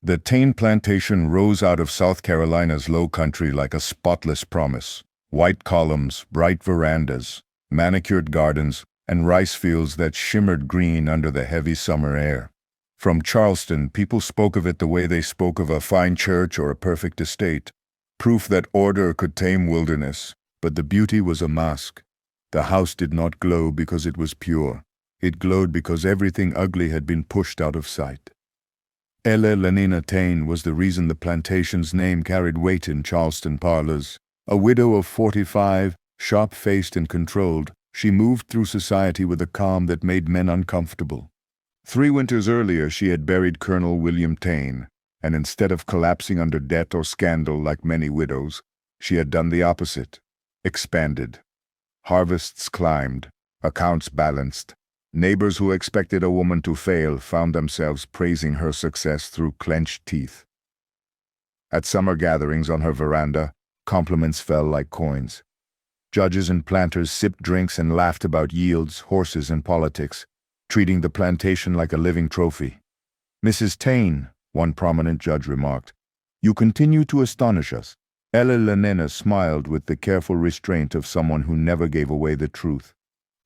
The Tane plantation rose out of South Carolina's low country like a spotless promise. White columns, bright verandas, manicured gardens, and rice fields that shimmered green under the heavy summer air. From Charleston, people spoke of it the way they spoke of a fine church or a perfect estate, proof that order could tame wilderness. But the beauty was a mask. The house did not glow because it was pure. It glowed because everything ugly had been pushed out of sight. Lenina Tane was the reason the plantation's name carried weight in Charleston parlors. A widow of 45, sharp-faced and controlled, she moved through society with a calm that made men uncomfortable. 3 winters earlier she had buried Colonel William Tane, and instead of collapsing under debt or scandal like many widows, she had done the opposite, expanded. Harvests climbed, accounts balanced. Neighbors who expected a woman to fail found themselves praising her success through clenched teeth. At summer gatherings on her veranda, compliments fell like coins. Judges and planters sipped drinks and laughed about yields, horses, and politics, treating the plantation like a living trophy. "Mrs. Tane," one prominent judge remarked, "you continue to astonish us." Lenina smiled with the careful restraint of someone who never gave away the truth.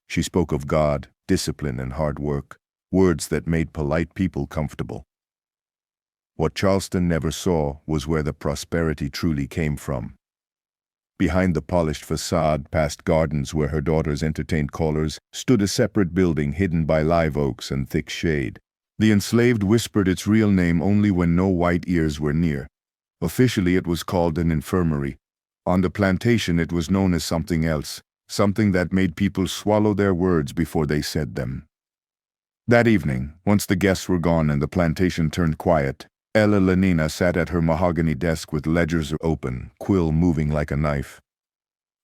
She spoke of God, discipline, and hard work, words that made polite people comfortable. What Charleston never saw was where the prosperity truly came from. Behind the polished facade, past gardens where her daughters entertained callers, stood a separate building hidden by live oaks and thick shade. The enslaved whispered its real name only when no white ears were near. Officially it was called an infirmary. On the plantation it was known as something else, something that made people swallow their words before they said them. That evening, once the guests were gone and the plantation turned quiet, Lenina sat at her mahogany desk with ledgers open, quill moving like a knife.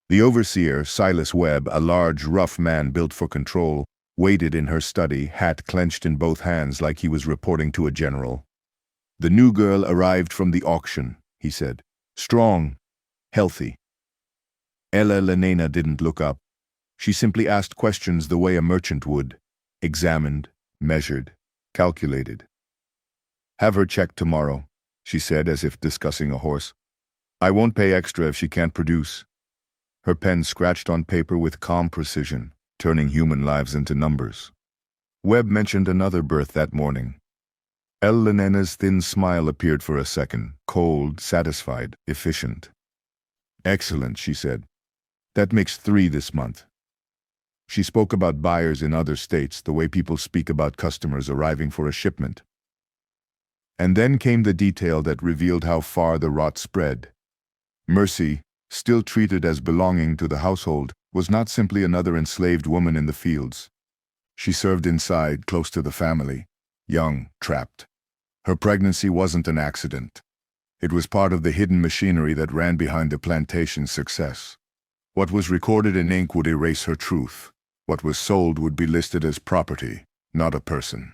The overseer, Silas Webb, a large, rough man built for control, waited in her study, hat clenched in both hands like he was reporting to a general. "The new girl arrived from the auction," he said. "Strong, healthy." Lenina didn't look up. She simply asked questions the way a merchant would, examined, measured, calculated. "Have her checked tomorrow," she said as if discussing a horse. "I won't pay extra if she can't produce." Her pen scratched on paper with calm precision, turning human lives into numbers. Webb mentioned another birth that morning. Lenina's thin smile appeared for a second, cold, satisfied, efficient. "Excellent," she said. "That makes 3 this month." She spoke about buyers in other states the way people speak about customers arriving for a shipment. And then came the detail that revealed how far the rot spread. Mercy, still treated as belonging to the household, was not simply another enslaved woman in the fields. She served inside, close to the family, young, trapped. Her pregnancy wasn't an accident. It was part of the hidden machinery that ran behind the plantation's success. What was recorded in ink would erase her truth. What was sold would be listed as property, not a person.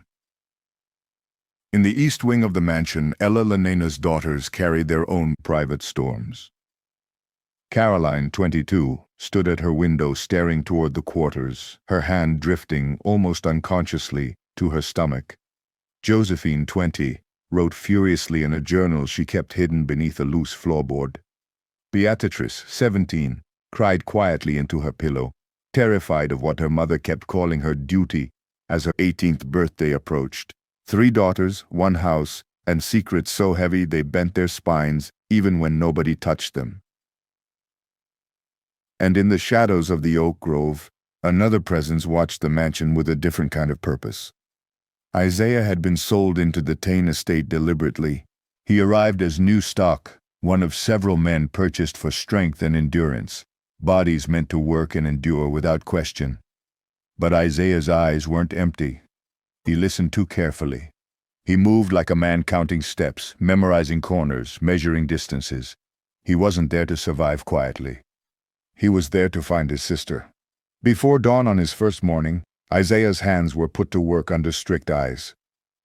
In the east wing of the mansion, Lenina's daughters carried their own private storms. Caroline, 22, stood at her window staring toward the quarters, her hand drifting, almost unconsciously, to her stomach. Josephine, 20, wrote furiously in a journal she kept hidden beneath a loose floorboard. Beatrice, 17, cried quietly into her pillow, terrified of what her mother kept calling her duty as her 18th birthday approached. 3 daughters, 1 house, and secrets so heavy they bent their spines even when nobody touched them. And in the shadows of the oak grove, another presence watched the mansion with a different kind of purpose. Isaiah had been sold into the Tane estate deliberately. He arrived as new stock, one of several men purchased for strength and endurance, bodies meant to work and endure without question. But Isaiah's eyes weren't empty. He listened too carefully. He moved like a man counting steps, memorizing corners, measuring distances. He wasn't there to survive quietly. He was there to find his sister. Before dawn on his first morning, Isaiah's hands were put to work under strict eyes.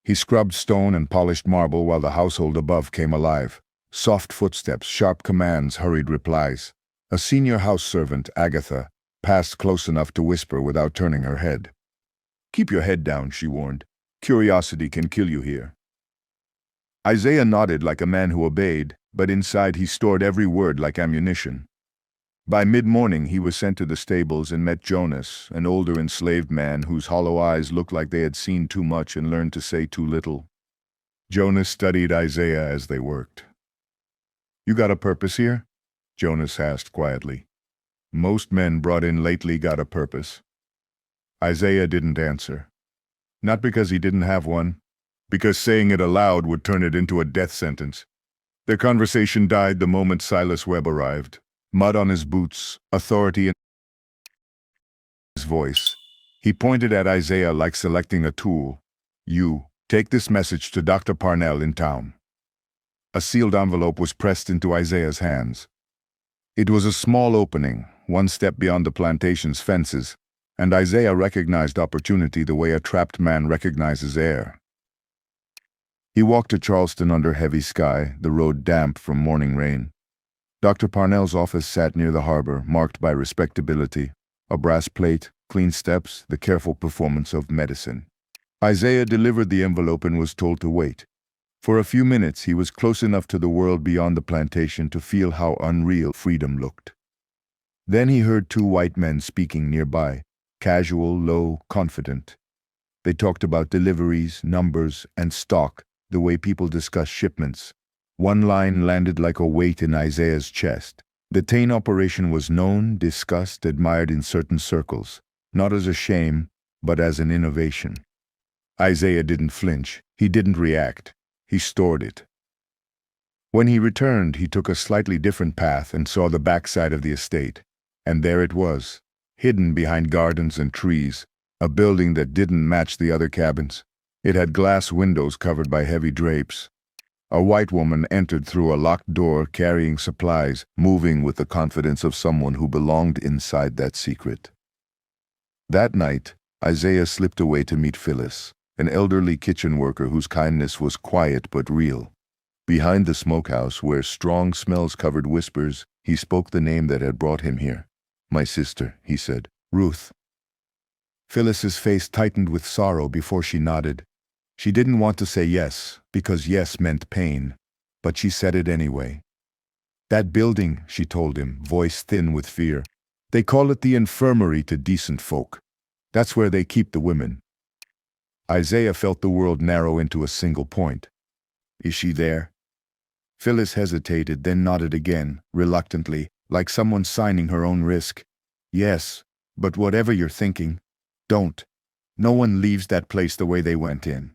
He scrubbed stone and polished marble while the household above came alive. Soft footsteps, sharp commands, hurried replies. A senior house servant, Agatha, passed close enough to whisper without turning her head. "Keep your head down," she warned. "Curiosity can kill you here." Isaiah nodded like a man who obeyed, but inside he stored every word like ammunition. By mid-morning he was sent to the stables and met Jonas, an older enslaved man whose hollow eyes looked like they had seen too much and learned to say too little. Jonas studied Isaiah as they worked. "You got a purpose here?" Jonas asked quietly. "Most men brought in lately got a purpose." Isaiah didn't answer. Not because he didn't have one, because saying it aloud would turn it into a death sentence. Their conversation died the moment Silas Webb arrived. Mud on his boots, authority in his voice. He pointed at Isaiah like selecting a tool. "You, take this message to Dr. Parnell in town." A sealed envelope was pressed into Isaiah's hands. It was a small opening, one step beyond the plantation's fences, and Isaiah recognized opportunity the way a trapped man recognizes air. He walked to Charleston under heavy sky, the road damp from morning rain. Dr. Parnell's office sat near the harbor, marked by respectability, a brass plate, clean steps, the careful performance of medicine. Isaiah delivered the envelope and was told to wait. For a few minutes he was close enough to the world beyond the plantation to feel how unreal freedom looked. Then he heard two white men speaking nearby, casual, low, confident. They talked about deliveries, numbers, and stock, the way people discuss shipments. One line landed like a weight in Isaiah's chest. The Tain operation was known, discussed, admired in certain circles, not as a shame, but as an innovation. Isaiah didn't flinch. He didn't react. He stored it. When he returned, he took a slightly different path and saw the backside of the estate. And there it was, hidden behind gardens and trees, a building that didn't match the other cabins. It had glass windows covered by heavy drapes. A white woman entered through a locked door carrying supplies, moving with the confidence of someone who belonged inside that secret. That night, Isaiah slipped away to meet Phyllis, an elderly kitchen worker whose kindness was quiet but real. Behind the smokehouse, where strong smells covered whispers, he spoke the name that had brought him here. "My sister," he said. "Ruth." Phyllis's face tightened with sorrow before she nodded. She didn't want to say yes, because yes meant pain, but she said it anyway. "That building," she told him, voice thin with fear. "They call it the infirmary to decent folk. That's where they keep the women." Isaiah felt the world narrow into a single point. "Is she there?" Phyllis hesitated, then nodded again, reluctantly, like someone signing her own risk. "Yes, but whatever you're thinking, don't. No one leaves that place the way they went in."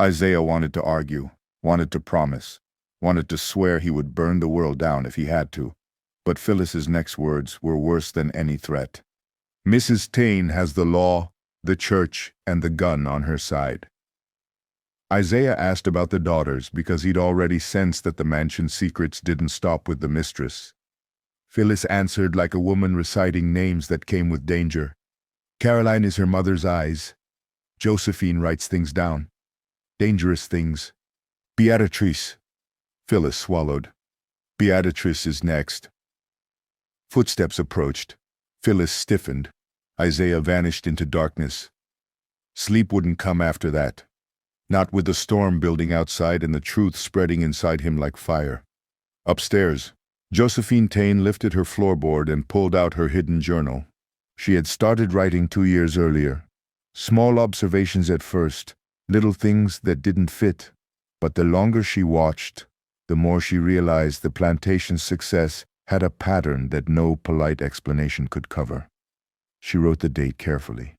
Isaiah wanted to argue, wanted to promise, wanted to swear he would burn the world down if he had to. But Phyllis's next words were worse than any threat. "Mrs. Tain has the law, the church, and the gun on her side." Isaiah asked about the daughters because he'd already sensed that the mansion's secrets didn't stop with the mistress. Phyllis answered like a woman reciting names that came with danger. "Caroline is her mother's eyes. Josephine writes things down. Dangerous things. Beatrice." Phyllis swallowed. "Beatrice is next." Footsteps approached. Phyllis stiffened. Isaiah vanished into darkness. Sleep wouldn't come after that. Not with the storm building outside and the truth spreading inside him like fire. Upstairs, Josephine Tain lifted her floorboard and pulled out her hidden journal. She had started writing 2 years earlier. Small observations at first, little things that didn't fit. But the longer she watched, the more she realized the plantation's success had a pattern that no polite explanation could cover. She wrote the date carefully.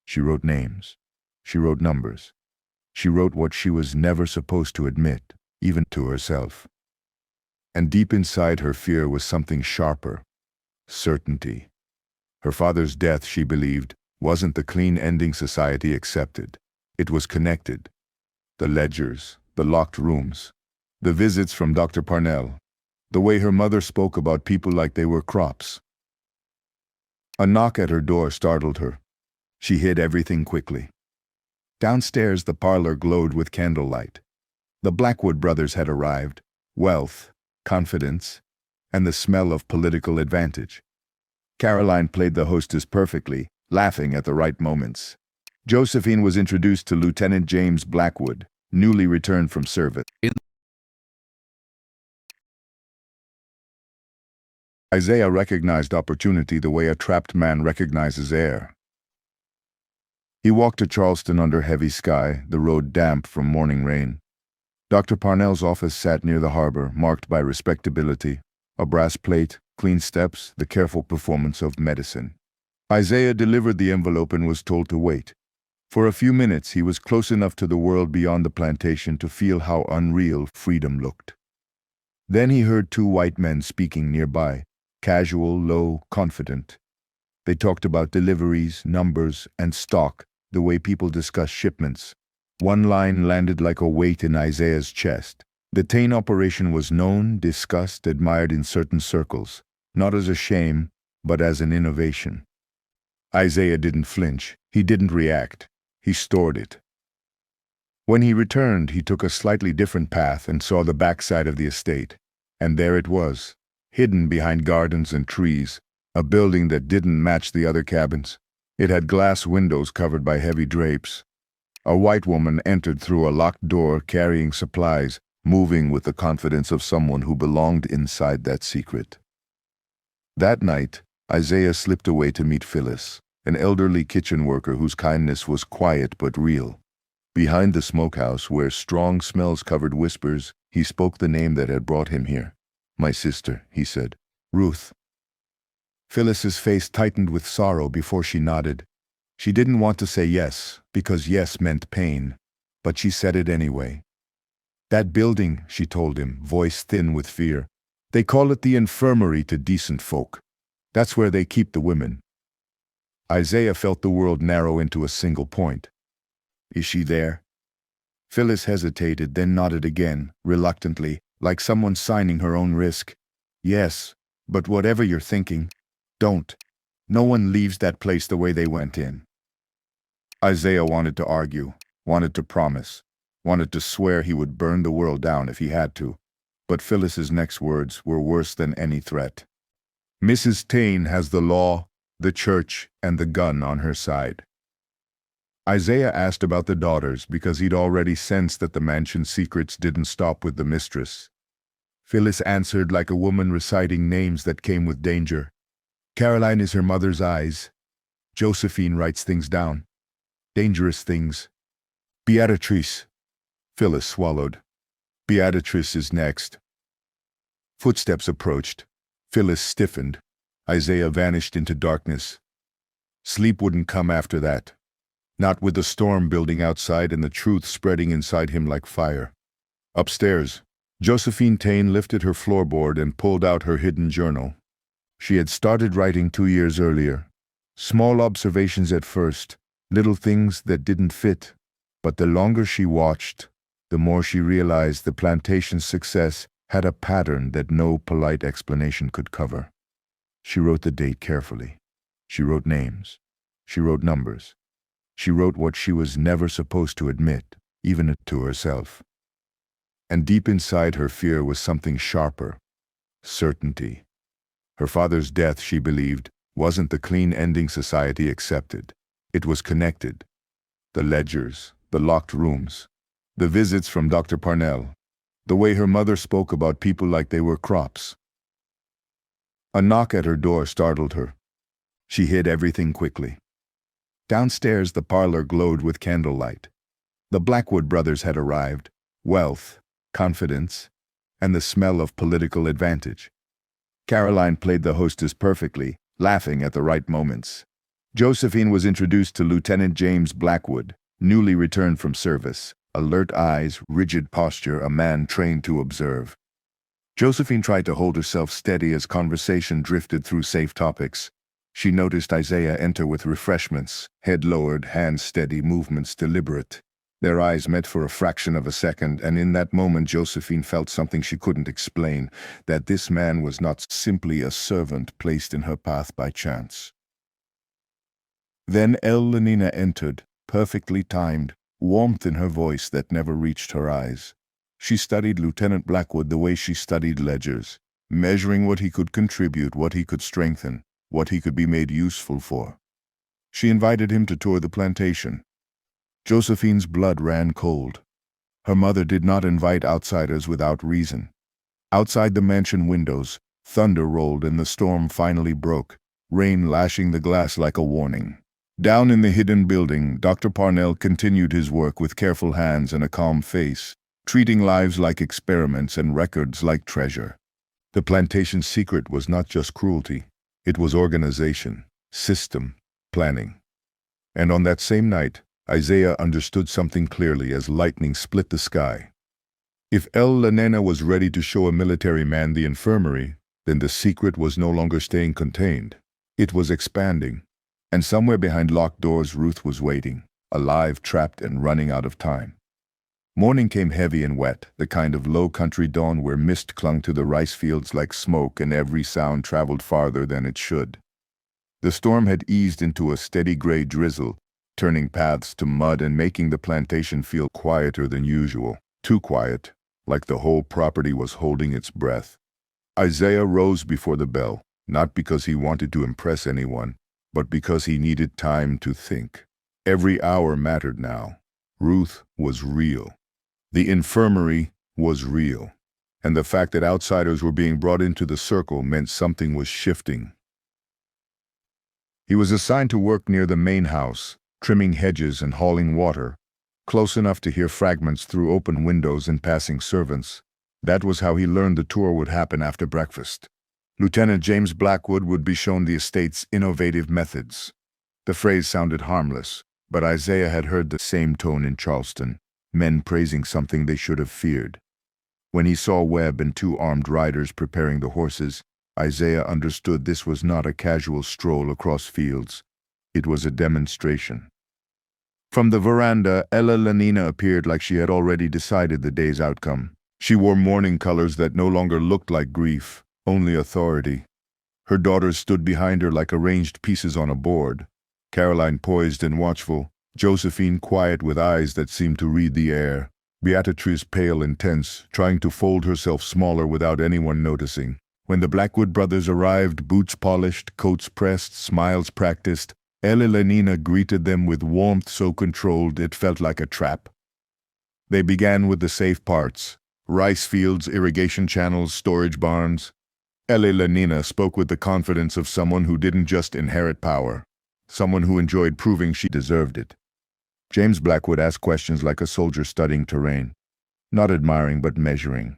She wrote names. She wrote numbers. She wrote what she was never supposed to admit, even to herself. And deep inside her fear was something sharper. Certainty. Her father's death, she believed, wasn't the clean ending society accepted. It was connected. The ledgers, the locked rooms, the visits from Dr. Parnell, the way her mother spoke about people like they were crops. A knock at her door startled her. She hid everything quickly. Downstairs, the parlor glowed with candlelight. The Blackwood brothers had arrived. Wealth, confidence, and the smell of political advantage. Caroline played the hostess perfectly, laughing at the right moments. Josephine was introduced to Lieutenant James Blackwood, newly returned from service. Isaiah recognized opportunity the way a trapped man recognizes air. He walked to Charleston under heavy sky, the road damp from morning rain. Dr. Parnell's office sat near the harbor, marked by respectability, a brass plate, clean steps, the careful performance of medicine. Isaiah delivered the envelope and was told to wait. For a few minutes he was close enough to the world beyond the plantation to feel how unreal freedom looked. Then he heard two white men speaking nearby, casual, low, confident. They talked about deliveries, numbers, and stock, the way people discuss shipments. One line landed like a weight in Isaiah's chest. The Tain operation was known, discussed, admired in certain circles, not as a shame, but as an innovation. Isaiah didn't flinch. He didn't react. He stored it. When he returned, he took a slightly different path and saw the backside of the estate. And there it was, hidden behind gardens and trees, a building that didn't match the other cabins. It had glass windows covered by heavy drapes. A white woman entered through a locked door carrying supplies, moving with the confidence of someone who belonged inside that secret. That night, Isaiah slipped away to meet Phyllis, an elderly kitchen worker whose kindness was quiet but real. Behind the smokehouse, where strong smells covered whispers, he spoke the name that had brought him here. "My sister," he said. "Ruth." Phyllis's face tightened with sorrow before she nodded. She didn't want to say yes, because yes meant pain, but she said it anyway. "That building," she told him, voice thin with fear. "They call it the infirmary to decent folk. That's where they keep the women." Isaiah felt the world narrow into a single point. "Is she there?" Phyllis hesitated, then nodded again, reluctantly, like someone signing her own risk. "Yes, but whatever you're thinking, don't. No one leaves that place the way they went in." Isaiah wanted to argue, wanted to promise, wanted to swear he would burn the world down if he had to. But Phyllis's next words were worse than any threat. "Mrs. Tain has the law, the church, and the gun on her side." Isaiah asked about the daughters because he'd already sensed that the mansion's secrets didn't stop with the mistress. Phyllis answered like a woman reciting names that came with danger. "Caroline is her mother's eyes. Josephine writes things down. Dangerous things. Beatrice." Phyllis swallowed. "Beatrice is next." Footsteps approached. Phyllis stiffened. Isaiah vanished into darkness. Sleep wouldn't come after that. Not with the storm building outside and the truth spreading inside him like fire. Upstairs, Josephine Tain lifted her floorboard and pulled out her hidden journal. She had started writing 2 years earlier. Small observations at first, little things that didn't fit. But the longer she watched, the more she realized the plantation's success had a pattern that no polite explanation could cover. She wrote the date carefully. She wrote names. She wrote numbers. She wrote what she was never supposed to admit, even to herself. And deep inside her fear was something sharper. Certainty. Her father's death, she believed, wasn't the clean ending society accepted. It was connected. The ledgers, the locked rooms, the visits from Dr. Parnell, the way her mother spoke about people like they were crops. A knock at her door startled her. She hid everything quickly. Downstairs, the parlor glowed with candlelight. The Blackwood brothers had arrived. Wealth, confidence, and the smell of political advantage. Caroline played the hostess perfectly, laughing at the right moments. Josephine was introduced to Lieutenant James Blackwood, newly returned from service, alert eyes, rigid posture, a man trained to observe. Josephine tried to hold herself steady as conversation drifted through safe topics. She noticed Isaiah enter with refreshments, head lowered, hands steady, movements deliberate. Their eyes met for a fraction of a second, and in that moment Josephine felt something she couldn't explain, that this man was not simply a servant placed in her path by chance. Then Lenina entered, perfectly timed, warmth in her voice that never reached her eyes. She studied Lieutenant Blackwood the way she studied ledgers, measuring what he could contribute, what he could strengthen, what he could be made useful for. She invited him to tour the plantation. Josephine's blood ran cold. Her mother did not invite outsiders without reason. Outside the mansion windows, thunder rolled and the storm finally broke, rain lashing the glass like a warning. Down in the hidden building, Dr. Parnell continued his work with careful hands and a calm face, treating lives like experiments and records like treasure. The plantation's secret was not just cruelty. It was organization, system, planning. And on that same night, Isaiah understood something clearly as lightning split the sky. If El La Nena was ready to show a military man the infirmary, then the secret was no longer staying contained. It was expanding. And somewhere behind locked doors, Ruth was waiting, alive, trapped, and running out of time. Morning came heavy and wet, the kind of low-country dawn where mist clung to the rice fields like smoke and every sound traveled farther than it should. The storm had eased into a steady gray drizzle, turning paths to mud and making the plantation feel quieter than usual. Too quiet, like the whole property was holding its breath. Isaiah rose before the bell, not because he wanted to impress anyone, but because he needed time to think. Every hour mattered now. Ruth was real. The infirmary was real. And the fact that outsiders were being brought into the circle meant something was shifting. He was assigned to work near the main house, trimming hedges and hauling water, close enough to hear fragments through open windows and passing servants. That was how he learned the tour would happen after breakfast. Lieutenant James Blackwood would be shown the estate's innovative methods. The phrase sounded harmless, but Isaiah had heard the same tone in Charleston, men praising something they should have feared. When he saw Webb and two armed riders preparing the horses, Isaiah understood this was not a casual stroll across fields. It was a demonstration. From the veranda, Ella Lanina appeared like she had already decided the day's outcome. She wore mourning colors that no longer looked like grief, only authority. Her daughters stood behind her like arranged pieces on a board. Caroline poised and watchful, Josephine quiet with eyes that seemed to read the air, Beatrice pale and tense, trying to fold herself smaller without anyone noticing. When the Blackwood brothers arrived, boots polished, coats pressed, smiles practiced, Ella Lanina greeted them with warmth so controlled it felt like a trap. They began with the safe parts: rice fields, irrigation channels, storage barns. Ella Lanina spoke with the confidence of someone who didn't just inherit power, someone who enjoyed proving she deserved it. James Blackwood asked questions like a soldier studying terrain, not admiring but measuring.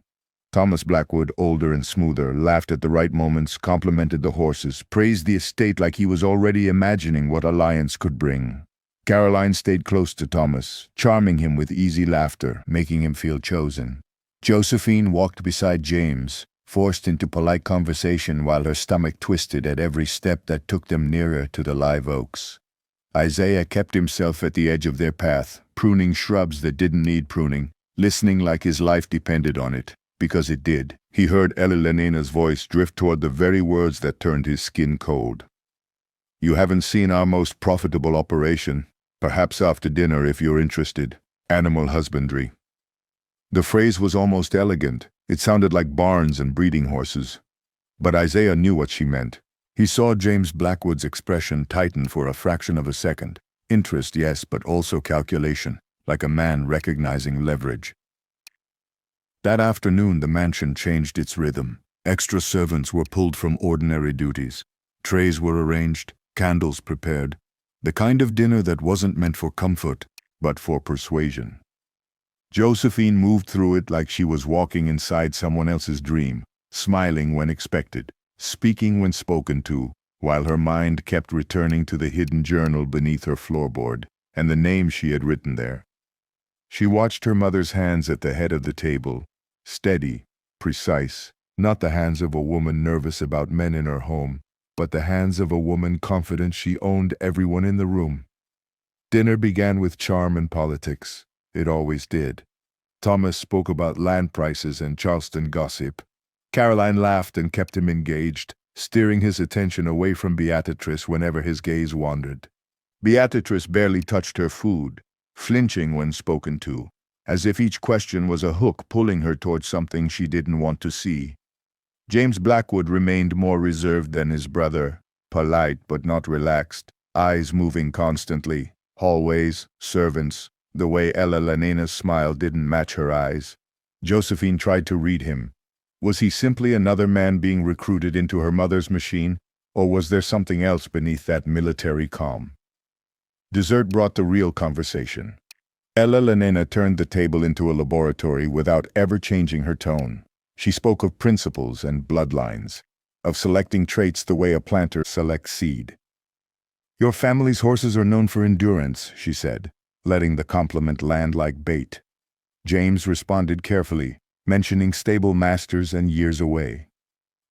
Thomas Blackwood, older and smoother, laughed at the right moments, complimented the horses, praised the estate like he was already imagining what alliance could bring. Caroline stayed close to Thomas, charming him with easy laughter, making him feel chosen. Josephine walked beside James, forced into polite conversation while her stomach twisted at every step that took them nearer to the live oaks. Isaiah kept himself at the edge of their path, pruning shrubs that didn't need pruning, listening like his life depended on it. Because it did. He heard Ella Lanina's voice drift toward the very words that turned his skin cold. "You haven't seen our most profitable operation. Perhaps after dinner if you're interested. Animal husbandry." The phrase was almost elegant. It sounded like barns and breeding horses. But Isaiah knew what she meant. He saw James Blackwood's expression tighten for a fraction of a second. Interest, yes, but also calculation, like a man recognizing leverage. That afternoon the mansion changed its rhythm. Extra servants were pulled from ordinary duties. Trays were arranged, candles prepared. The kind of dinner that wasn't meant for comfort, but for persuasion. Josephine moved through it like she was walking inside someone else's dream, smiling when expected, speaking when spoken to, while her mind kept returning to the hidden journal beneath her floorboard, and the name she had written there. She watched her mother's hands at the head of the table, steady, precise, not the hands of a woman nervous about men in her home, but the hands of a woman confident she owned everyone in the room. Dinner began with charm and politics. It always did. Thomas spoke about land prices and Charleston gossip. Caroline laughed and kept him engaged, steering his attention away from Beatrice whenever his gaze wandered. Beatrice barely touched her food, flinching when spoken to, as if each question was a hook pulling her towards something she didn't want to see. James Blackwood remained more reserved than his brother, polite but not relaxed, eyes moving constantly, hallways, servants, The way Elena's smile didn't match her eyes. Josephine tried to read him. Was he simply another man being recruited into her mother's machine, or was there something else beneath that military calm? Dessert brought the real conversation. Elena turned the table into a laboratory without ever changing her tone. She spoke of principles and bloodlines, of selecting traits the way a planter selects seed. "Your family's horses are known for endurance," she said, letting the compliment land like bait. James responded carefully, mentioning stable masters and years away.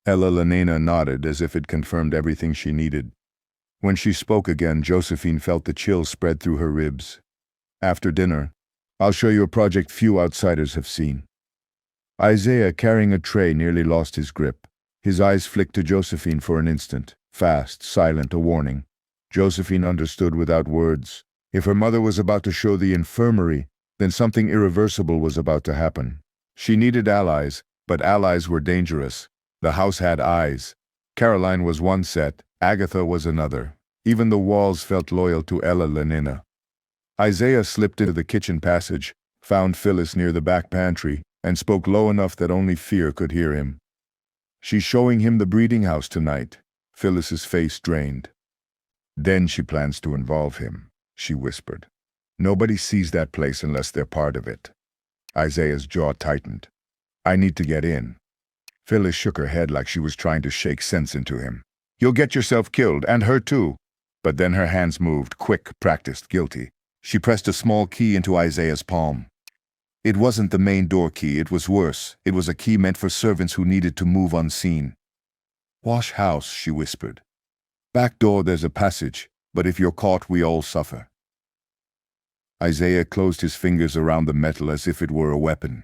Elena nodded as if it confirmed everything she needed. When she spoke again, Josephine felt the chill spread through her ribs. "After dinner, I'll show you a project few outsiders have seen." Isaiah, carrying a tray, nearly lost his grip. His eyes flicked to Josephine for an instant, fast, silent, a warning. Josephine understood without words. If her mother was about to show the infirmary, then something irreversible was about to happen. She needed allies, but allies were dangerous. The house had eyes. Caroline was one set, Agatha was another. Even the walls felt loyal to Elena. Isaiah slipped into the kitchen passage, found Phyllis near the back pantry, and spoke low enough that only fear could hear him. "She's showing him the breeding house tonight." Phyllis's face drained. "Then she plans to involve him," she whispered. "Nobody sees that place unless they're part of it." Isaiah's jaw tightened. "I need to get in." Phyllis shook her head like she was trying to shake sense into him. "You'll get yourself killed, and her too." But then her hands moved, quick, practiced, guilty. She pressed a small key into Isaiah's palm. It wasn't the main door key, it was worse. It was a key meant for servants who needed to move unseen. "Wash house," she whispered. "Back door there's a passage, but if you're caught we all suffer." Isaiah closed his fingers around the metal as if it were a weapon.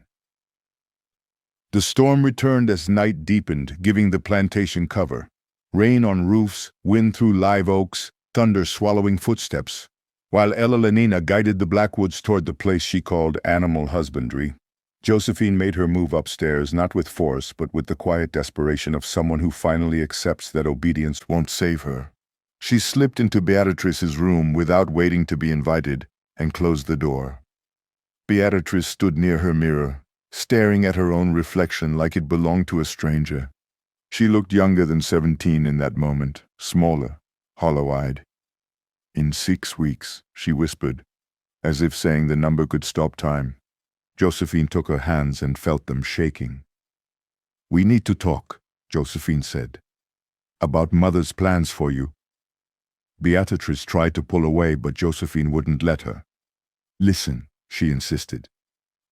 The storm returned as night deepened, giving the plantation cover. Rain on roofs, wind through live oaks, thunder swallowing footsteps. While Elena guided the Blackwoods toward the place she called animal husbandry, Josephine made her move upstairs, not with force, but with the quiet desperation of someone who finally accepts that obedience won't save her. She slipped into Beatrice's room without waiting to be invited, and closed the door. Beatrice stood near her mirror, staring at her own reflection like it belonged to a stranger. She looked younger than 17 in that moment, smaller, hollow-eyed. "In 6 weeks," she whispered, as if saying the number could stop time. Josephine took her hands and felt them shaking. "We need to talk," Josephine said. "About Mother's plans for you." Beatrice tried to pull away, but Josephine wouldn't let her. "Listen," she insisted.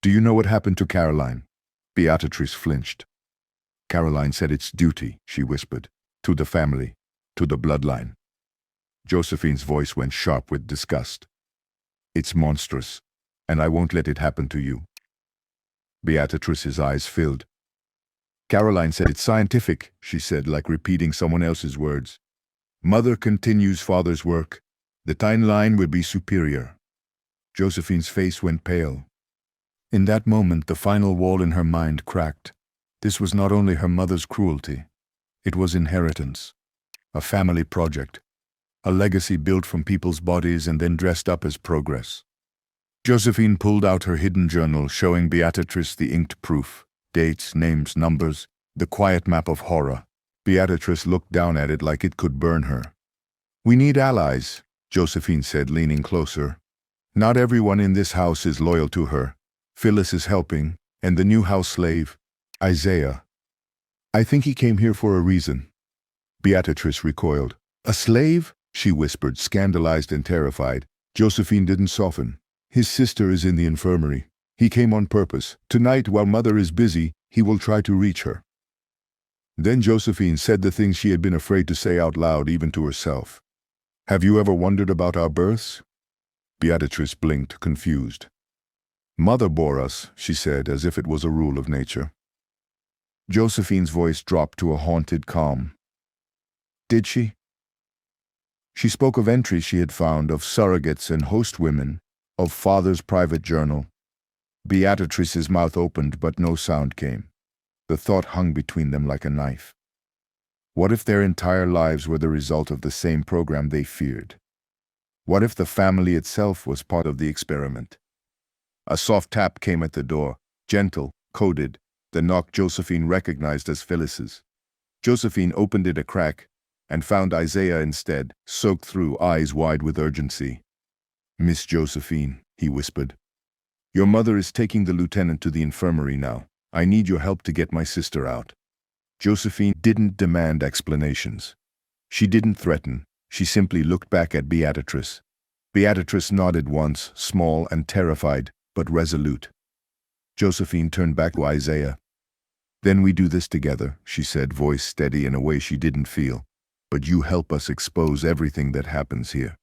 "Do you know what happened to Caroline?" Beatrice flinched. "Caroline said it's duty," she whispered. "To the family, to the bloodline." Josephine's voice went sharp with disgust. "It's monstrous, and I won't let it happen to you." Beatrice's eyes filled. "Caroline said it's scientific," she said, like repeating someone else's words. "Mother continues Father's work. The timeline will be superior." Josephine's face went pale. In that moment, the final wall in her mind cracked. This was not only her mother's cruelty. It was inheritance. A family project. A legacy built from people's bodies and then dressed up as progress. Josephine pulled out her hidden journal, showing Beatrice the inked proof. Dates, names, numbers, the quiet map of horror. Beatrice looked down at it like it could burn her. "We need allies," Josephine said, leaning closer. "Not everyone in this house is loyal to her. Phyllis is helping, and the new house slave, Isaiah. I think he came here for a reason." Beatrice recoiled. "A slave?" she whispered, scandalized and terrified. Josephine didn't soften. "His sister is in the infirmary. He came on purpose. Tonight, while Mother is busy, he will try to reach her." Then Josephine said the things she had been afraid to say out loud, even to herself. "Have you ever wondered about our births?" Beatrice blinked, confused. "Mother bore us," she said, as if it was a rule of nature. Josephine's voice dropped to a haunted calm. "Did she?" She spoke of entries she had found, of surrogates and host women, of Father's private journal. Beatrice's mouth opened, but no sound came. The thought hung between them like a knife. What if their entire lives were the result of the same program they feared? What if the family itself was part of the experiment? A soft tap came at the door, gentle, coded, the knock Josephine recognized as Phyllis's. Josephine opened it a crack and found Isaiah instead, soaked through, eyes wide with urgency. "Miss Josephine," he whispered, "your mother is taking the lieutenant to the infirmary now. I need your help to get my sister out." Josephine didn't demand explanations. She didn't threaten. She simply looked back at Beatrice. Beatrice nodded once, small and terrified, but resolute. Josephine turned back to Isaiah. "Then we do this together," she said, voice steady in a way she didn't feel. "But you help us expose everything that happens here."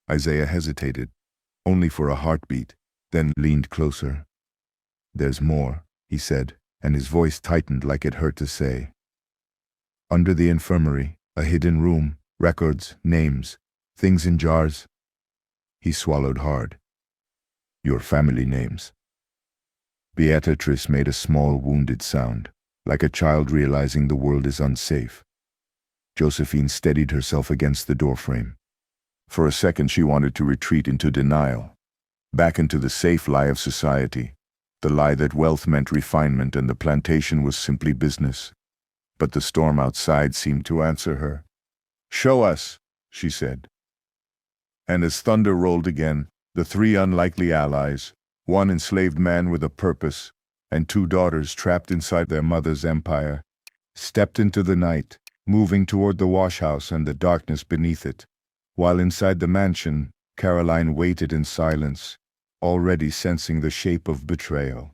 Isaiah hesitated, only for a heartbeat, then leaned closer. "There's more," he said, and his voice tightened like it hurt to say. "Under the infirmary, a hidden room, records, names, things in jars." He swallowed hard. "Your family names." Beatrice made a small wounded sound, like a child realizing the world is unsafe. Josephine steadied herself against the doorframe. For a second she wanted to retreat into denial, back into the safe lie of society, the lie that wealth meant refinement and the plantation was simply business. But the storm outside seemed to answer her. "Show us," she said. And as thunder rolled again, the three unlikely allies, one enslaved man with a purpose, and two daughters trapped inside their mother's empire, stepped into the night, moving toward the washhouse and the darkness beneath it, while inside the mansion, Caroline waited in silence, already sensing the shape of betrayal.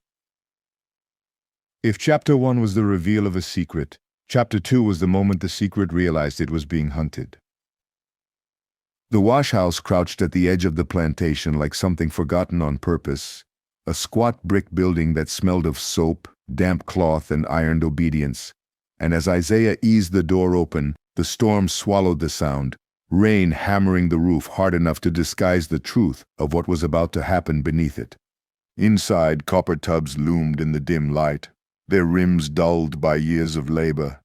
If Chapter 1 was the reveal of a secret, Chapter 2 was the moment the secret realized it was being hunted. The washhouse crouched at the edge of the plantation like something forgotten on purpose, a squat brick building that smelled of soap, damp cloth, and ironed obedience. And as Isaiah eased the door open, the storm swallowed the sound, rain hammering the roof hard enough to disguise the truth of what was about to happen beneath it. Inside, copper tubs loomed in the dim light, their rims dulled by years of labor,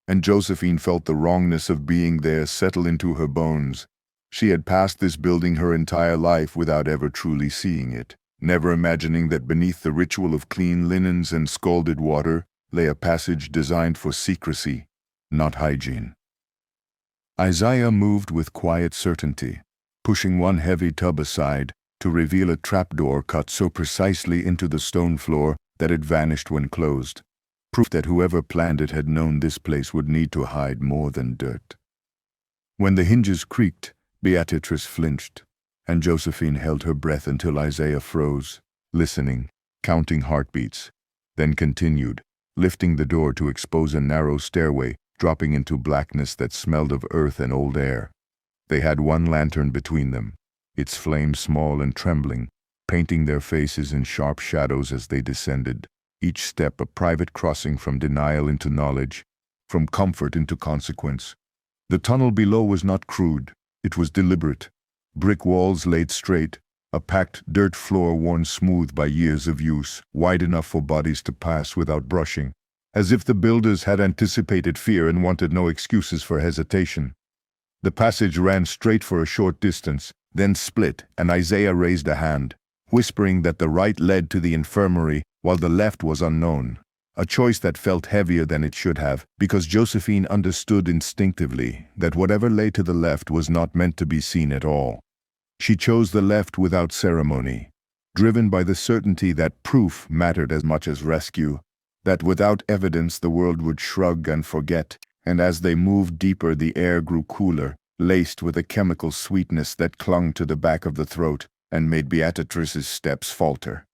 and Josephine felt the wrongness of being there settle into her bones. She had passed this building her entire life without ever truly seeing it, never imagining that beneath the ritual of clean linens and scalded water lay a passage designed for secrecy, not hygiene. Isaiah moved with quiet certainty, pushing one heavy tub aside to reveal a trapdoor cut so precisely into the stone floor that it vanished when closed, proof that whoever planned it had known this place would need to hide more than dirt. When the hinges creaked, Beatrice flinched, and Josephine held her breath until Isaiah froze, listening, counting heartbeats, then continued, lifting the door to expose a narrow stairway, dropping into blackness that smelled of earth and old air. They had one lantern between them, its flame small and trembling, painting their faces in sharp shadows as they descended, each step a private crossing from denial into knowledge, from comfort into consequence. The tunnel below was not crude. It was deliberate. Brick walls laid straight, a packed dirt floor worn smooth by years of use, wide enough for bodies to pass without brushing, as if the builders had anticipated fear and wanted no excuses for hesitation. The passage ran straight for a short distance, then split, and Isaiah raised a hand, whispering that the right led to the infirmary while the left was unknown. A choice that felt heavier than it should have, because Josephine understood instinctively that whatever lay to the left was not meant to be seen at all. She chose the left without ceremony, driven by the certainty that proof mattered as much as rescue, that without evidence the world would shrug and forget, and as they moved deeper the air grew cooler, laced with a chemical sweetness that clung to the back of the throat and made Beatrice's steps falter.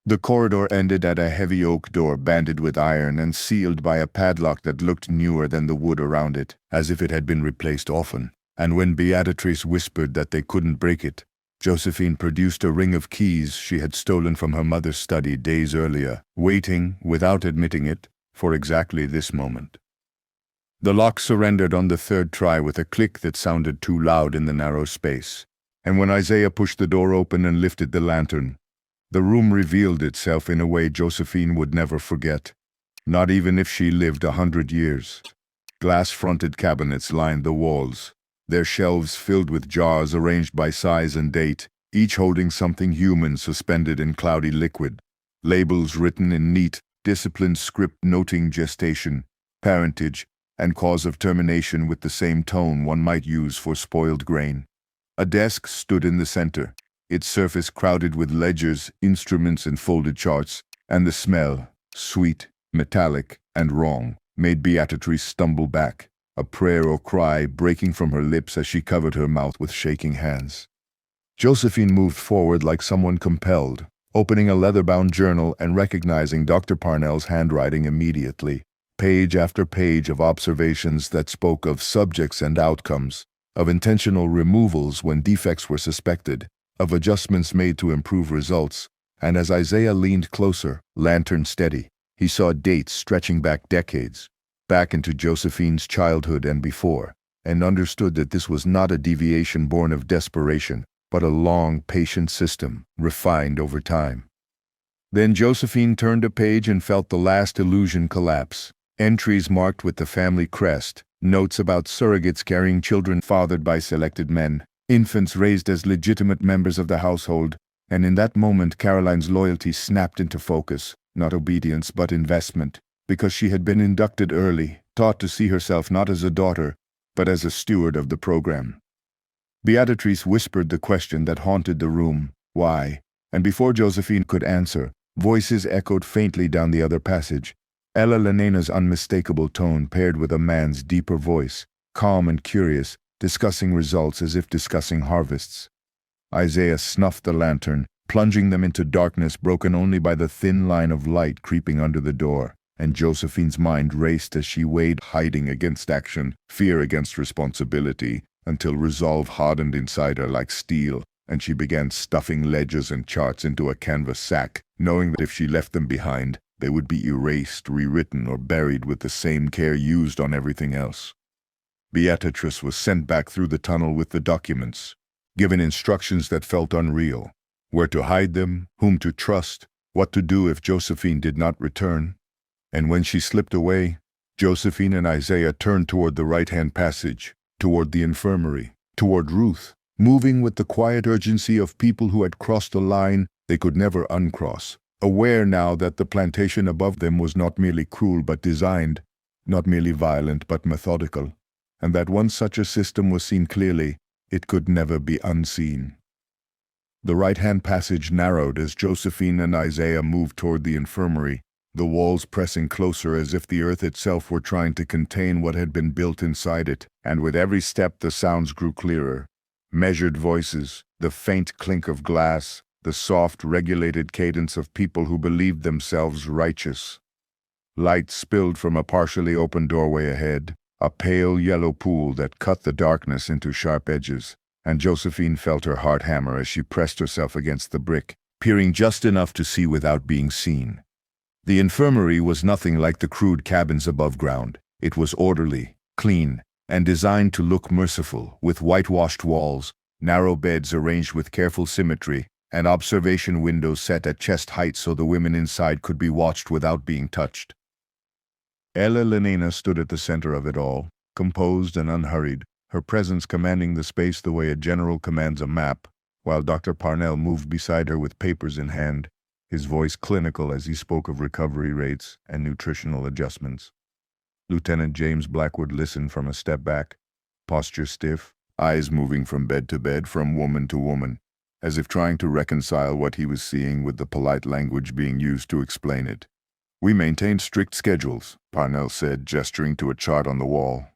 The corridor ended at a heavy oak door banded with iron and sealed by a padlock that looked newer than the wood around it, as if it had been replaced often. And when Beatrice whispered that they couldn't break it, Josephine produced a ring of keys she had stolen from her mother's study days earlier, waiting, without admitting it, for exactly this moment. The lock surrendered on the third try with a click that sounded too loud in the narrow space, and when Isaiah pushed the door open and lifted the lantern, the room revealed itself in a way Josephine would never forget, not even if she lived 100 years. Glass-fronted cabinets lined the walls, their shelves filled with jars arranged by size and date, each holding something human suspended in cloudy liquid. Labels written in neat, disciplined script noting gestation, parentage, and cause of termination with the same tone one might use for spoiled grain. A desk stood in the center, its surface crowded with ledgers, instruments, and folded charts, and the smell, sweet, metallic, and wrong, made Beatrice stumble back, a prayer or cry breaking from her lips as she covered her mouth with shaking hands. Josephine moved forward like someone compelled, opening a leather-bound journal and recognizing Dr. Parnell's handwriting immediately, page after page of observations that spoke of subjects and outcomes, of intentional removals when defects were suspected, of adjustments made to improve results, and as Isaiah leaned closer, lantern steady, he saw dates stretching back decades, back into Josephine's childhood and before, and understood that this was not a deviation born of desperation, but a long, patient system, refined over time. Then Josephine turned a page and felt the last illusion collapse. Entries marked with the family crest, notes about surrogates carrying children fathered by selected men, infants raised as legitimate members of the household, and in that moment Caroline's loyalty snapped into focus, not obedience but investment, because she had been inducted early, taught to see herself not as a daughter, but as a steward of the program. Beatrice whispered the question that haunted the room, why? And before Josephine could answer, voices echoed faintly down the other passage. Ella Lenena's unmistakable tone paired with a man's deeper voice, calm and curious, discussing results as if discussing harvests. Isaiah snuffed the lantern, plunging them into darkness broken only by the thin line of light creeping under the door, and Josephine's mind raced as she weighed hiding against action, fear against responsibility, until resolve hardened inside her like steel, and she began stuffing ledgers and charts into a canvas sack, knowing that if she left them behind, they would be erased, rewritten, or buried with the same care used on everything else. Beatrice was sent back through the tunnel with the documents, given instructions that felt unreal, where to hide them, whom to trust, what to do if Josephine did not return. And when she slipped away, Josephine and Isaiah turned toward the right-hand passage, toward the infirmary, toward Ruth, moving with the quiet urgency of people who had crossed a line they could never uncross, aware now that the plantation above them was not merely cruel but designed, not merely violent but methodical, and that once such a system was seen clearly, it could never be unseen. The right-hand passage narrowed as Josephine and Isaiah moved toward the infirmary, the walls pressing closer as if the earth itself were trying to contain what had been built inside it, and with every step the sounds grew clearer. Measured voices, the faint clink of glass, the soft, regulated cadence of people who believed themselves righteous. Light spilled from a partially open doorway ahead, a pale yellow pool that cut the darkness into sharp edges, and Josephine felt her heart hammer as she pressed herself against the brick, peering just enough to see without being seen. The infirmary was nothing like the crude cabins above ground. It was orderly, clean, and designed to look merciful, with whitewashed walls, narrow beds arranged with careful symmetry, and observation windows set at chest height so the women inside could be watched without being touched. Ella Lenena stood at the center of it all, composed and unhurried, her presence commanding the space the way a general commands a map, while Dr. Parnell moved beside her with papers in hand, his voice clinical as he spoke of recovery rates and nutritional adjustments. Lieutenant James Blackwood listened from a step back, posture stiff, eyes moving from bed to bed, from woman to woman, as if trying to reconcile what he was seeing with the polite language being used to explain it. "We maintain strict schedules," Parnell said, gesturing to a chart on the wall.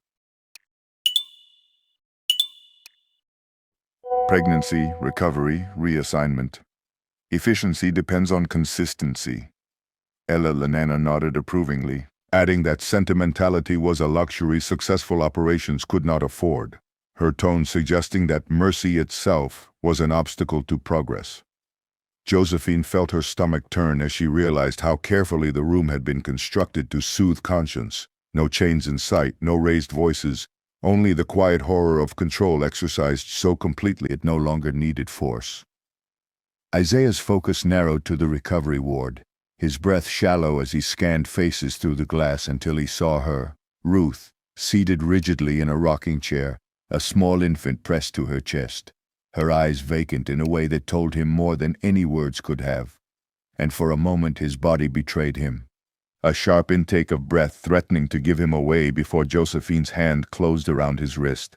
"Pregnancy, recovery, reassignment. Efficiency depends on consistency." Ella Lenena nodded approvingly, adding that sentimentality was a luxury successful operations could not afford, her tone suggesting that mercy itself was an obstacle to progress. Josephine felt her stomach turn as she realized how carefully the room had been constructed to soothe conscience. No chains in sight, no raised voices, only the quiet horror of control exercised so completely it no longer needed force. Isaiah's focus narrowed to the recovery ward, his breath shallow as he scanned faces through the glass until he saw her, Ruth, seated rigidly in a rocking chair, a small infant pressed to her chest. her eyes vacant in a way that told him more than any words could have. And for a moment his body betrayed him. A sharp intake of breath threatening to give him away before Josephine's hand closed around his wrist,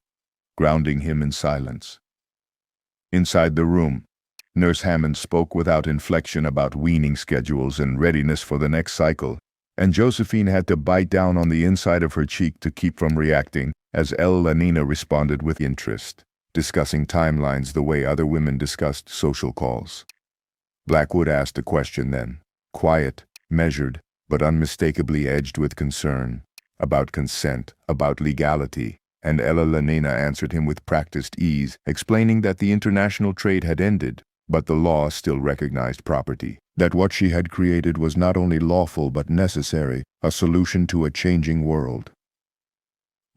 grounding him in silence. Inside the room, Nurse Hammond spoke without inflection about weaning schedules and readiness for the next cycle, and Josephine had to bite down on the inside of her cheek to keep from reacting, as Elenina responded with interest, discussing timelines the way other women discussed social calls. Blackwood asked a question then, quiet, measured, but unmistakably edged with concern, about consent, about legality, and Elenina answered him with practiced ease, explaining that the international trade had ended, but the law still recognized property, that what she had created was not only lawful but necessary, a solution to a changing world.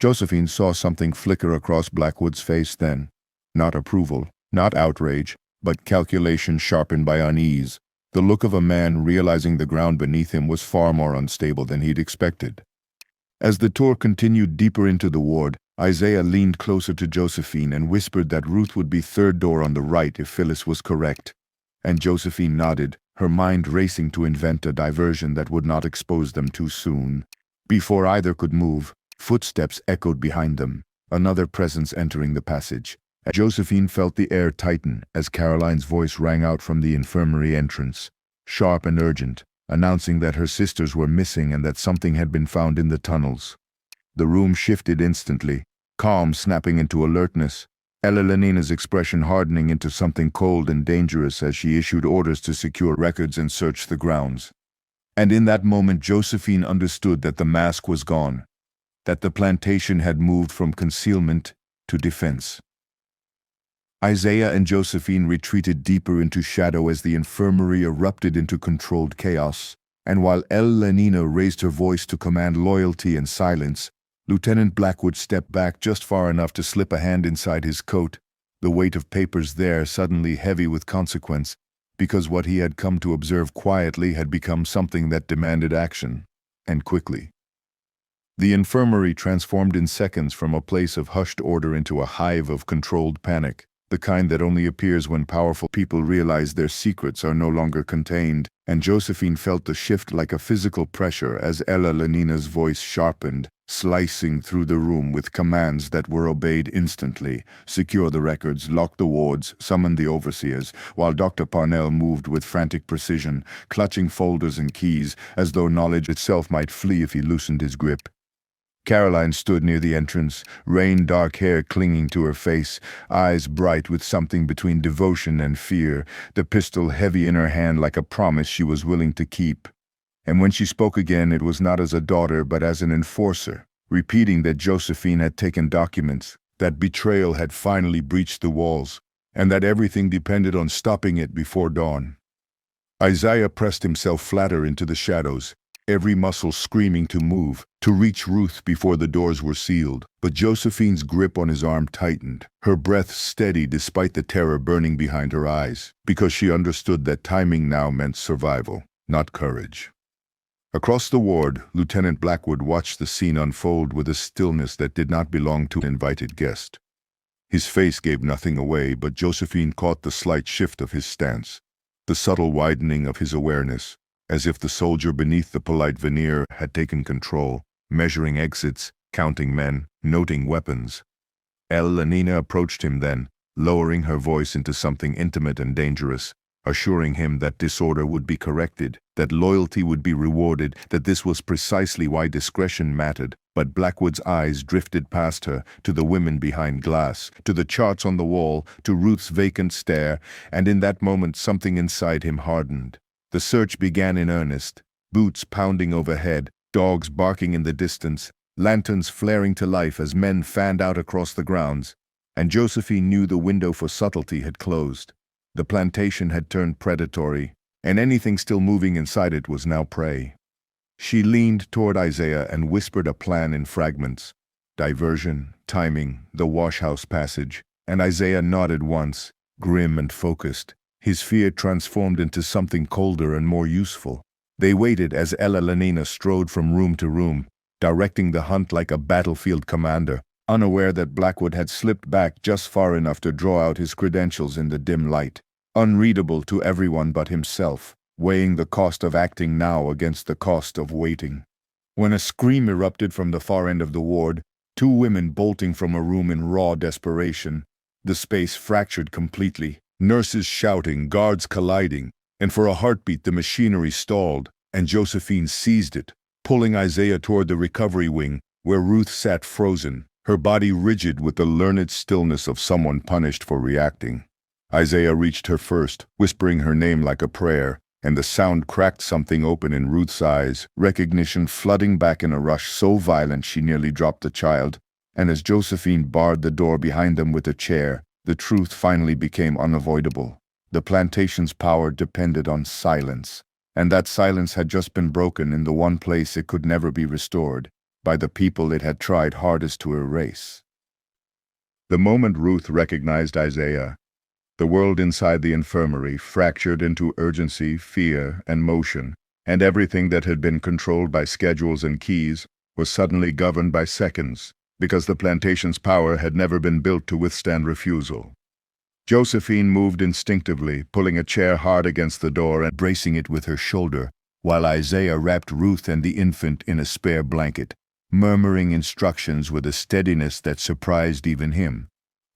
Josephine saw something flicker across Blackwood's face then, not approval, not outrage, but calculation sharpened by unease, the look of a man realizing the ground beneath him was far more unstable than he'd expected. As the tour continued deeper into the ward, Isaiah leaned closer to Josephine and whispered that Ruth would be third door on the right if Phyllis was correct. And Josephine nodded, her mind racing to invent a diversion that would not expose them too soon. Before either could move, footsteps echoed behind them, another presence entering the passage. Josephine felt the air tighten as Caroline's voice rang out from the infirmary entrance, sharp and urgent, announcing that her sisters were missing and that something had been found in the tunnels. The room shifted instantly, calm snapping into alertness, Elenina's expression hardening into something cold and dangerous as she issued orders to secure records and search the grounds. And in that moment Josephine understood that the mask was gone, that the plantation had moved from concealment to defense. Isaiah and Josephine retreated deeper into shadow as the infirmary erupted into controlled chaos, and while Elenina raised her voice to command loyalty and silence, Lieutenant Blackwood stepped back just far enough to slip a hand inside his coat, the weight of papers there suddenly heavy with consequence, because what he had come to observe quietly had become something that demanded action, and quickly. The infirmary transformed in seconds from a place of hushed order into a hive of controlled panic, the kind that only appears when powerful people realize their secrets are no longer contained, and Josephine felt the shift like a physical pressure as Elenina's voice sharpened, slicing through the room with commands that were obeyed instantly. Secure the records, lock the wards, summon the overseers, while Dr. Parnell moved with frantic precision, clutching folders and keys, as though knowledge itself might flee if he loosened his grip. Caroline stood near the entrance, rain-dark hair clinging to her face, eyes bright with something between devotion and fear, the pistol heavy in her hand like a promise she was willing to keep. And when she spoke again, it was not as a daughter but as an enforcer, repeating that Josephine had taken documents, that betrayal had finally breached the walls, and that everything depended on stopping it before dawn. Isaiah pressed himself flatter into the shadows, every muscle screaming to move, to reach Ruth before the doors were sealed. But Josephine's grip on his arm tightened, her breath steady despite the terror burning behind her eyes, because she understood that timing now meant survival, not courage. Across the ward, Lieutenant Blackwood watched the scene unfold with a stillness that did not belong to an invited guest. His face gave nothing away, but Josephine caught the slight shift of his stance, the subtle widening of his awareness, as if the soldier beneath the polite veneer had taken control, measuring exits, counting men, noting weapons. Elenina approached him then, lowering her voice into something intimate and dangerous, assuring him that disorder would be corrected, that loyalty would be rewarded, that this was precisely why discretion mattered. But Blackwood's eyes drifted past her, to the women behind glass, to the charts on the wall, to Ruth's vacant stare, and in that moment something inside him hardened. The search began in earnest, boots pounding overhead, dogs barking in the distance, lanterns flaring to life as men fanned out across the grounds, and Josephine knew the window for subtlety had closed. The plantation had turned predatory, and anything still moving inside it was now prey. She leaned toward Isaiah and whispered a plan in fragments. Diversion, timing, the washhouse passage, and Isaiah nodded once, grim and focused, his fear transformed into something colder and more useful. They waited as Elenina strode from room to room, directing the hunt like a battlefield commander, unaware that Blackwood had slipped back just far enough to draw out his credentials in the dim light, unreadable to everyone but himself, weighing the cost of acting now against the cost of waiting. When a scream erupted from the far end of the ward, two women bolting from a room in raw desperation, the space fractured completely, nurses shouting, guards colliding, and for a heartbeat the machinery stalled, and Josephine seized it, pulling Isaiah toward the recovery wing, where Ruth sat frozen, her body rigid with the learned stillness of someone punished for reacting. Isaiah reached her first, whispering her name like a prayer, and the sound cracked something open in Ruth's eyes, recognition flooding back in a rush so violent she nearly dropped the child, and as Josephine barred the door behind them with a chair, the truth finally became unavoidable. The plantation's power depended on silence, and that silence had just been broken in the one place it could never be restored, by the people it had tried hardest to erase. The moment Ruth recognized Isaiah, the world inside the infirmary fractured into urgency, fear, and motion, and everything that had been controlled by schedules and keys was suddenly governed by seconds, because the plantation's power had never been built to withstand refusal. Josephine moved instinctively, pulling a chair hard against the door and bracing it with her shoulder, while Isaiah wrapped Ruth and the infant in a spare blanket, murmuring instructions with a steadiness that surprised even him.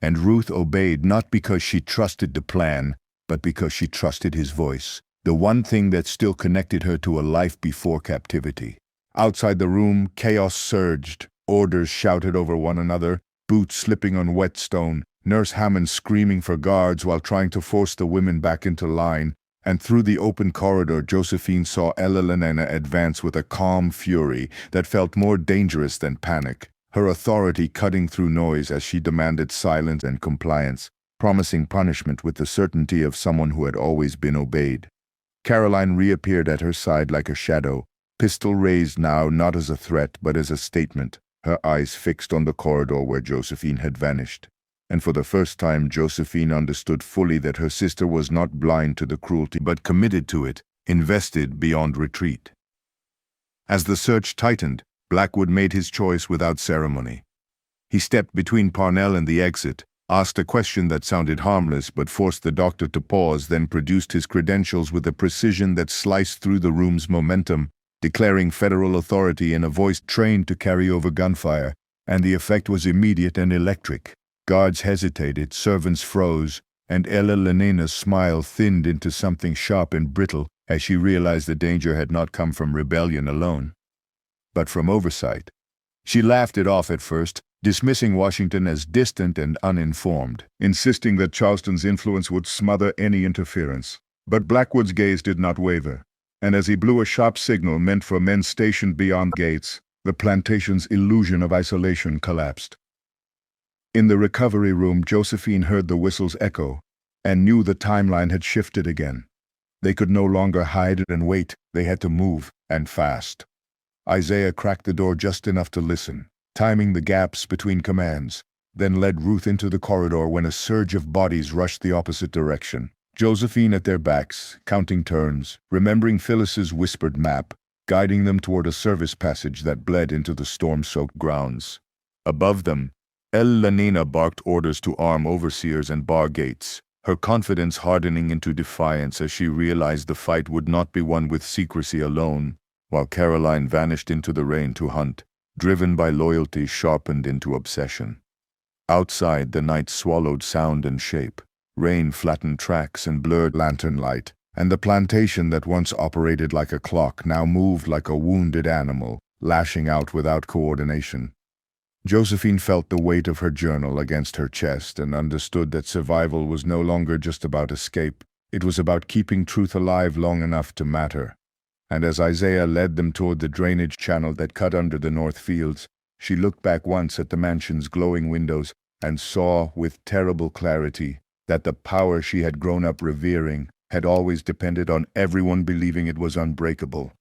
And Ruth obeyed not because she trusted the plan, but because she trusted his voice, the one thing that still connected her to a life before captivity. Outside the room, chaos surged, orders shouted over one another, boots slipping on wet stone, Nurse Hammond screaming for guards while trying to force the women back into line, and through the open corridor Josephine saw Ella Lenena advance with a calm fury that felt more dangerous than panic, her authority cutting through noise as she demanded silence and compliance, promising punishment with the certainty of someone who had always been obeyed. Caroline reappeared at her side like a shadow, pistol raised now not as a threat but as a statement, her eyes fixed on the corridor where Josephine had vanished. And for the first time Josephine understood fully that her sister was not blind to the cruelty but committed to it, invested beyond retreat. As the search tightened, Blackwood made his choice without ceremony. He stepped between Parnell and the exit, asked a question that sounded harmless but forced the doctor to pause, then produced his credentials with a precision that sliced through the room's momentum, declaring federal authority in a voice trained to carry over gunfire, and the effect was immediate and electric. Guards hesitated, servants froze, and Ella Lenena's smile thinned into something sharp and brittle as she realized the danger had not come from rebellion alone, but from oversight. She laughed it off at first, dismissing Washington as distant and uninformed, insisting that Charleston's influence would smother any interference. But Blackwood's gaze did not waver, and as he blew a sharp signal meant for men stationed beyond gates, the plantation's illusion of isolation collapsed. In the recovery room, Josephine heard the whistles echo and knew the timeline had shifted again. They could no longer hide and wait, they had to move, and fast. Isaiah cracked the door just enough to listen, timing the gaps between commands, then led Ruth into the corridor when a surge of bodies rushed the opposite direction. Josephine at their backs, counting turns, remembering Phyllis's whispered map, guiding them toward a service passage that bled into the storm-soaked grounds. Above them, Ella Lenena barked orders to arm overseers and bar gates, her confidence hardening into defiance as she realized the fight would not be won with secrecy alone, while Caroline vanished into the rain to hunt, driven by loyalty sharpened into obsession. Outside, the night swallowed sound and shape. Rain flattened tracks and blurred lantern light, and the plantation that once operated like a clock now moved like a wounded animal, lashing out without coordination. Josephine felt the weight of her journal against her chest and understood that survival was no longer just about escape. It was about keeping truth alive long enough to matter. And as Isaiah led them toward the drainage channel that cut under the north fields, she looked back once at the mansion's glowing windows and saw with terrible clarity that the power she had grown up revering had always depended on everyone believing it was unbreakable.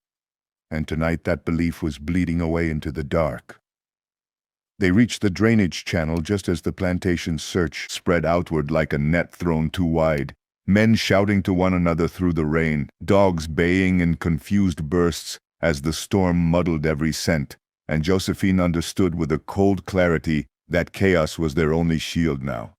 And tonight that belief was bleeding away into the dark. They reached the drainage channel just as the plantation's search spread outward like a net thrown too wide, men shouting to one another through the rain, dogs baying in confused bursts as the storm muddled every scent, and Josephine understood with a cold clarity That chaos was their only shield now.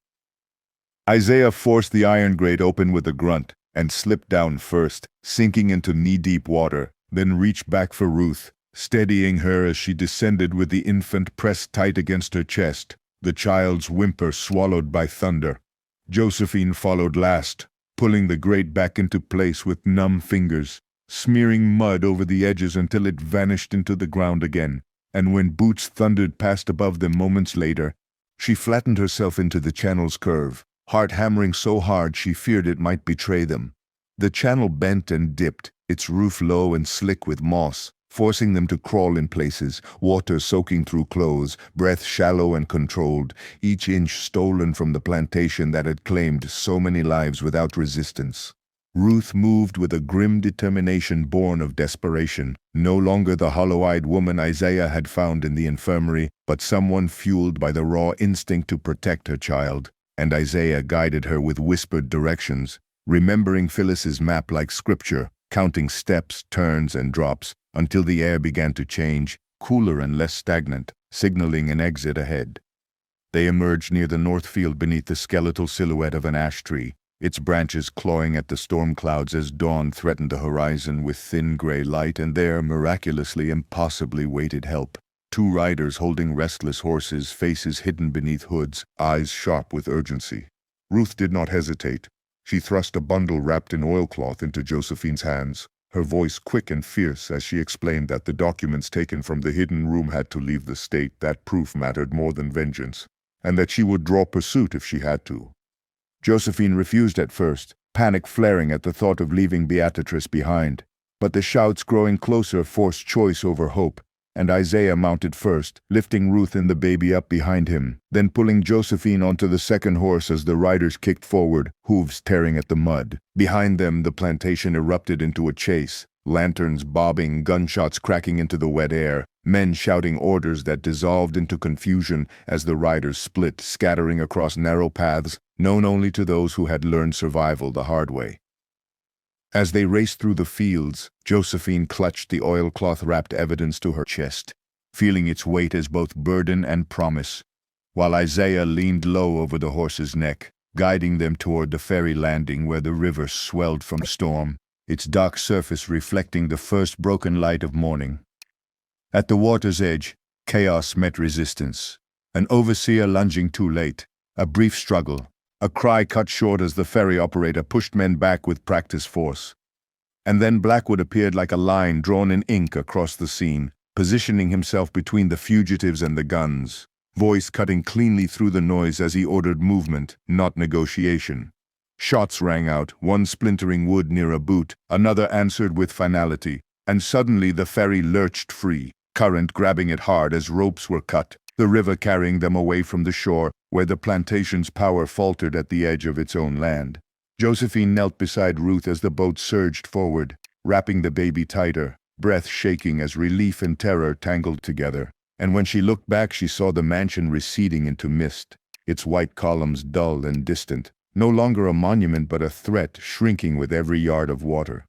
Isaiah forced the iron grate open with a grunt and slipped down first, sinking into knee-deep water, then reached back for Ruth, steadying her as she descended with the infant pressed tight against her chest, the child's whimper swallowed by thunder. Josephine followed last, pulling the grate back into place with numb fingers, smearing mud over the edges until it vanished into the ground again, and when boots thundered past above them moments later, she flattened herself into the channel's curve, heart hammering so hard she feared it might betray them. The channel bent and dipped, its roof low and slick with moss, forcing them to crawl in places, water soaking through clothes, breath shallow and controlled, each inch stolen from the plantation that had claimed so many lives without resistance. Ruth moved with a grim determination born of desperation, no longer the hollow-eyed woman Isaiah had found in the infirmary, but someone fueled by the raw instinct to protect her child. And Isaiah guided her with whispered directions, remembering Phyllis's map like scripture, counting steps, turns, and drops, until the air began to change, cooler and less stagnant, signaling an exit ahead. They emerged near the north field beneath the skeletal silhouette of an ash tree, its branches clawing at the storm clouds as dawn threatened the horizon with thin gray light, and there, miraculously, impossibly waited help. Two riders holding restless horses, faces hidden beneath hoods, eyes sharp with urgency. Ruth did not hesitate. She thrust a bundle wrapped in oilcloth into Josephine's hands, her voice quick and fierce as she explained that the documents taken from the hidden room had to leave the state, that proof mattered more than vengeance, and that she would draw pursuit if she had to. Josephine refused at first, panic flaring at the thought of leaving Beatrice behind, but the shouts growing closer forced choice over hope, and Isaiah mounted first, lifting Ruth and the baby up behind him, then pulling Josephine onto the second horse as the riders kicked forward, hooves tearing at the mud. Behind them, the plantation erupted into a chase, lanterns bobbing, gunshots cracking into the wet air, men shouting orders that dissolved into confusion as the riders split, scattering across narrow paths known only to those who had learned survival the hard way. As they raced through the fields, Josephine clutched the oilcloth-wrapped evidence to her chest, feeling its weight as both burden and promise, while Isaiah leaned low over the horse's neck, guiding them toward the ferry landing where the river swelled from the storm, its dark surface reflecting the first broken light of morning. At the water's edge, chaos met resistance, an overseer lunging too late, a brief struggle, a cry cut short as the ferry operator pushed men back with practiced force. And then Blackwood appeared like a line drawn in ink across the scene, positioning himself between the fugitives and the guns, voice cutting cleanly through the noise as he ordered movement, not negotiation. Shots rang out, one splintering wood near a boot, another answered with finality, and suddenly the ferry lurched free, current grabbing it hard as ropes were cut, the river carrying them away from the shore, where the plantation's power faltered at the edge of its own land. Josephine knelt beside Ruth as the boat surged forward, wrapping the baby tighter, breath shaking as relief and terror tangled together. And when she looked back, she saw the mansion receding into mist, its white columns dull and distant, no longer a monument but a threat shrinking with every yard of water.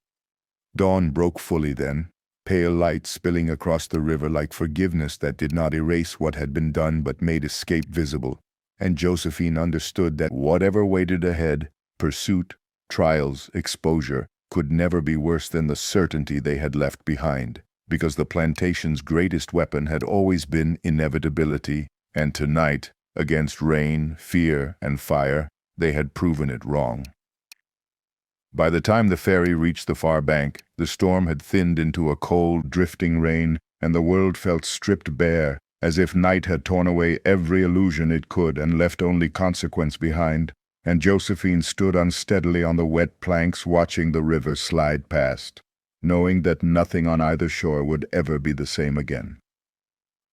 Dawn broke fully then, pale light spilling across the river like forgiveness that did not erase what had been done but made escape visible. And Josephine understood that whatever waited ahead, pursuit, trials, exposure, could never be worse than the certainty they had left behind, because the plantation's greatest weapon had always been inevitability, and tonight, against rain, fear, and fire, they had proven it wrong. By the time the ferry reached the far bank, the storm had thinned into a cold, drifting rain, and the world felt stripped bare, as if night had torn away every illusion it could and left only consequence behind, and Josephine stood unsteadily on the wet planks watching the river slide past, knowing that nothing on either shore would ever be the same again.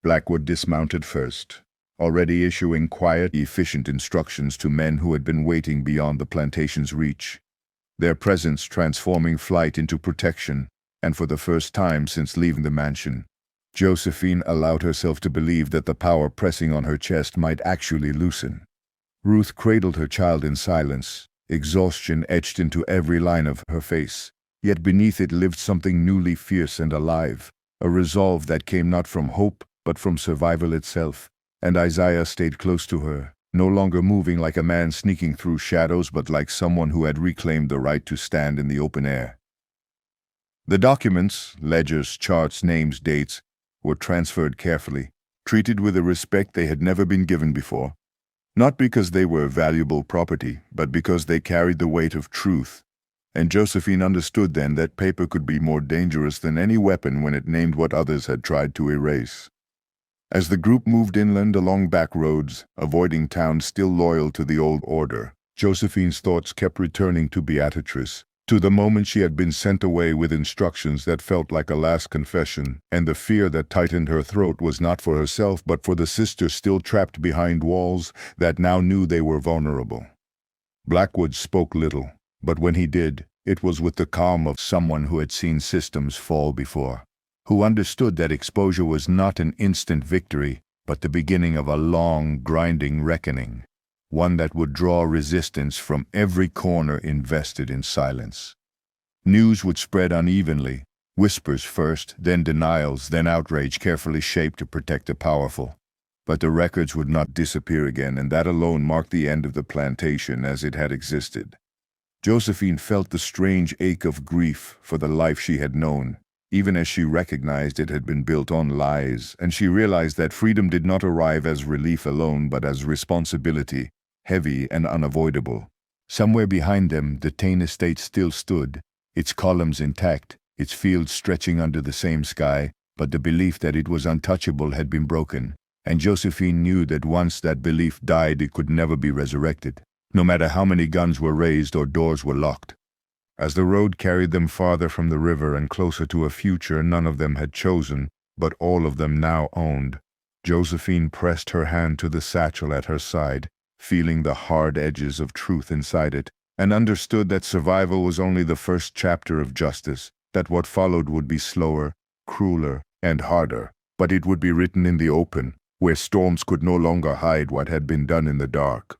Blackwood dismounted first, already issuing quiet, efficient instructions to men who had been waiting beyond the plantation's reach, their presence transforming flight into protection, and for the first time since leaving the mansion, Josephine allowed herself to believe that the power pressing on her chest might actually loosen. Ruth cradled her child in silence, exhaustion etched into every line of her face, yet beneath it lived something newly fierce and alive, a resolve that came not from hope but from survival itself. And Isaiah stayed close to her, no longer moving like a man sneaking through shadows, but like someone who had reclaimed the right to stand in the open air. The documents, ledgers, charts, names, dates, were transferred carefully, treated with a respect they had never been given before. Not because they were valuable property, but because they carried the weight of truth. And Josephine understood then that paper could be more dangerous than any weapon when it named what others had tried to erase. As the group moved inland along back roads, avoiding towns still loyal to the old order, Josephine's thoughts kept returning to Beatrice, to the moment she had been sent away with instructions that felt like a last confession, and the fear that tightened her throat was not for herself but for the sisters still trapped behind walls that now knew they were vulnerable. Blackwood spoke little, but when he did, it was with the calm of someone who had seen systems fall before, who understood that exposure was not an instant victory, but the beginning of a long, grinding reckoning, one that would draw resistance from every corner invested in silence. News would spread unevenly, whispers first, then denials, then outrage carefully shaped to protect the powerful. But the records would not disappear again, and that alone marked the end of the plantation as it had existed. Josephine felt the strange ache of grief for the life she had known, even as she recognized it had been built on lies, and she realized that freedom did not arrive as relief alone but as responsibility, heavy and unavoidable. Somewhere behind them, the Tain estate still stood, its columns intact, its fields stretching under the same sky, but the belief that it was untouchable had been broken, and Josephine knew that once that belief died, it could never be resurrected, no matter how many guns were raised or doors were locked. As the road carried them farther from the river and closer to a future none of them had chosen, but all of them now owned, Josephine pressed her hand to the satchel at her side, feeling the hard edges of truth inside it, and understood that survival was only the first chapter of justice, that what followed would be slower, crueler, and harder, but it would be written in the open, where storms could no longer hide what had been done in the dark.